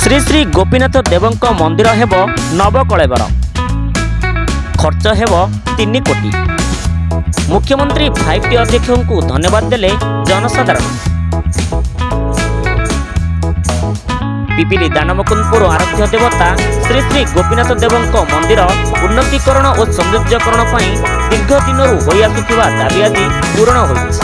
श्री श्री गोपीनाथ देवंक मंदिर हेब नवकलेवर खर्च हेब 3 कोटी। मुख्यमंत्री 5T अध्यक्षों को धन्यवाद देले जनसाधारण। पिपिली दानमकुंदपुर आराध्य देवता श्री श्री गोपीनाथ देवंक मंदिर उन्नतीकरण और सौंदर्यकरण दीर्घ दिन होई आसुथिबा दाबी आज पूरण होइछि।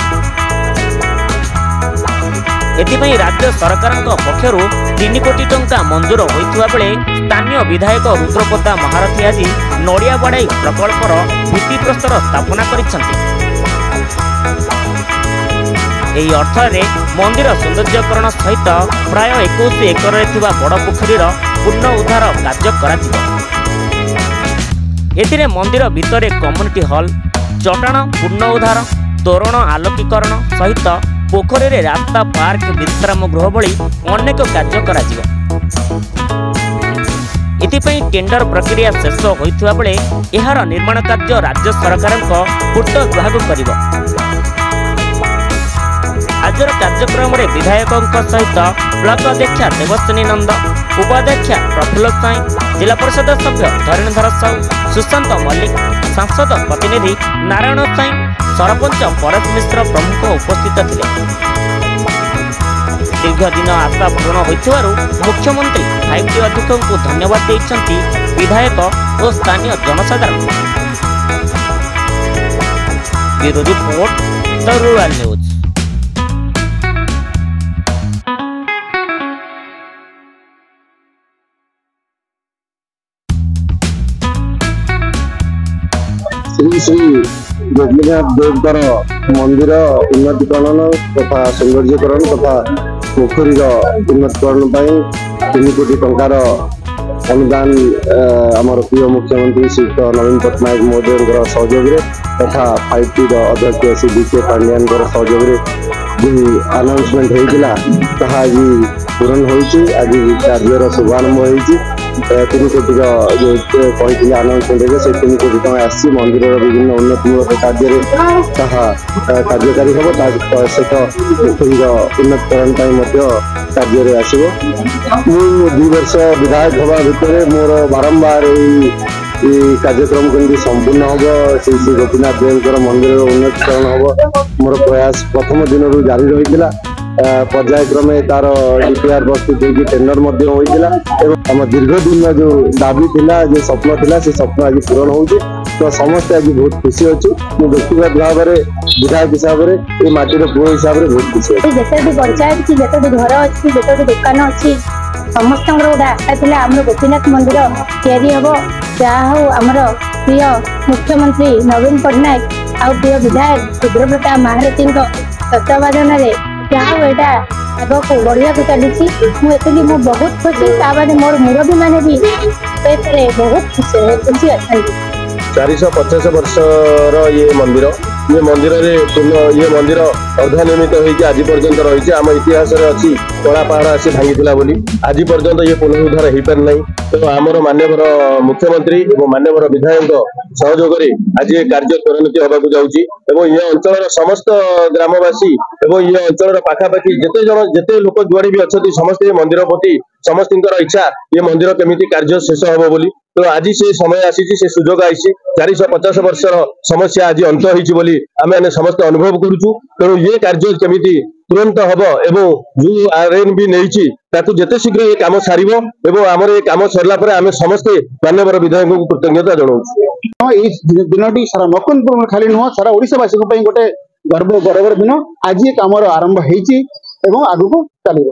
एथिपाई राज्य सरकार पक्षर 3 कोटी टंका मंजूर होइथिबा बेले स्थानीय विधायक रुद्रप्रताप महारथी आज नड़िया बाड़ाई प्रकल्पर भित्तिप्रस्तर स्थापना करिसेंति। एही अर्थ रे मंदिर सौंदर्यकरण सहित प्राय 21 एकर थिबा बड़ पोखरीर पूर्ण उद्धार कार्य कराजिबो। एथिरे मंदिर भितरे कम्युनिटी हॉल, चटाण पूर्ण उद्धार, तोरण आलोकीकरण सहित पोखरी रे रास्ता, पार्क, विश्राम गृह भली अनेक कार्य कराजिबो। एथिपाई टेंडर प्रक्रिया शेष होइथिबा बेले एहार निर्माण कार्य राज्य सरकारक पूर्ण विभाग करिबो। आजर कार्यक्रम रे विधायकों सहित ब्लॉक अध्यक्षा देवस्विनी नंद, उपाध्यक्षा प्रफुल्ल साई, जिला परिषद सभ्य धरणीधर साहू, सुशांत मल्लिक, सांसद प्रतिनिधि नारायण साई, सरपंच परेश मिश्र प्रमुख उपस्थित थिले। दीर्घ दिन आशा पूर्ण होइथिबारु मुख्यमंत्री 5T अध्यक्षों को धन्यवाद देइछंती विधायक और स्थानीय जनसाधारण। Bureau report, the rural news. Shri Shri Gopinath देवकर मंदिर उन्नतीकरण तथा सौंदर्यकरण तथा पोखरीर उन्नतीकरण 3 कोटी टंकार अनुदान आमर प्रिय मुख्यमंत्री श्री नवीन पट्टनायक महोदय सहयोग तथा 5T अध्यक्ष श्री DK पांड्यान सहयोग जो अनाउंसमेंट होता आज पूरण होती। आज कार्यर शुभारंभ होती। 3 कोटी जो कही अनाउंसमेंट से 3 कोटी टका आसी मंदिर विभिन्न उन्नतिमूलक कार्य कार्यकारी हम सहित पोखरीर उन्नतीकरण कार्य आसो। मु 2 वर्ष विधायक हवा भितर मोर बारंबार कार्यक्रम केमती संपूर्ण हम श्री श्री गोपीनाथ देवकर मंदिर उन्नतीकरण हम मोर प्रयास प्रथम दिन जारी रही। पर्यायक्रमे तार DPR प्रस्तुत होगी टेंडर होता। दीर्घ दिन जो दाबी थिला, जो स्वप्न थिला, से स्वप्न आज पूरण होउछि। तो समस्त आज बहुत खुशी अच्छी। मु व्यक्तिगत भाव में विधायक हिसाब से माटीर पुओ हिसाब से बहुत खुशी अच्छी। जिते पंचायत की जिते घर अच्छी जिते दुकान अच्छी समस्त गोटे आशा था आम गोपीनाथ मंदिर तैयारी हम। जहाँ आमर प्रिय मुख्यमंत्री नवीन पट्टनायक आ प्रिय विधायक रुद्रप्रताप महारथी तत्वावधान आगक बढ़िया चली। मु बहुत खुशी। मोर मुरबी मैंने भी बहुत खुशी अच्छा। 450 वर्ष ये मंदिर ये मंदिर अर्धनिर्मित होगी आज पर्यंत रही। आम इतिहास अच्छी कला पहाड़ आसी भांगी बोली आज पर्यंत ये पुनरुद्धार हो पार ना। तो आमर माननीय मुख्यमंत्री और माननीय विधायक सहयोग आज ये कार्य त्वरान्वित होगा जाऊँगी। ये अंचल समस्त ग्रामवासी और ये अंचल पाखापाखि जिते लोक जुआड़े भी अच्छा समस्त मंदिर प्रति समस्त इच्छा ये मंदिर केमिति कार्य शेष हम बोली। तो आज से समय आसी से सुजोग आई 450 वर्ष समस्या आज अंत होती आम समस्त अनुभव करुचु। तेणु ये कार्य केमिति तुरंत हम एवं जो आरएन भी नहीं जिते शीघ्र ये कम सार आमर ये कम सरला आम समस्ते माननीय विधायक को कृतज्ञता जनाऊँ। ये दिन सारा नकुंदपुर खाली नुह सारा ओडिशावासी गोटे गर्वर दिन आज ये कम आरंभ होगी आगू चलो।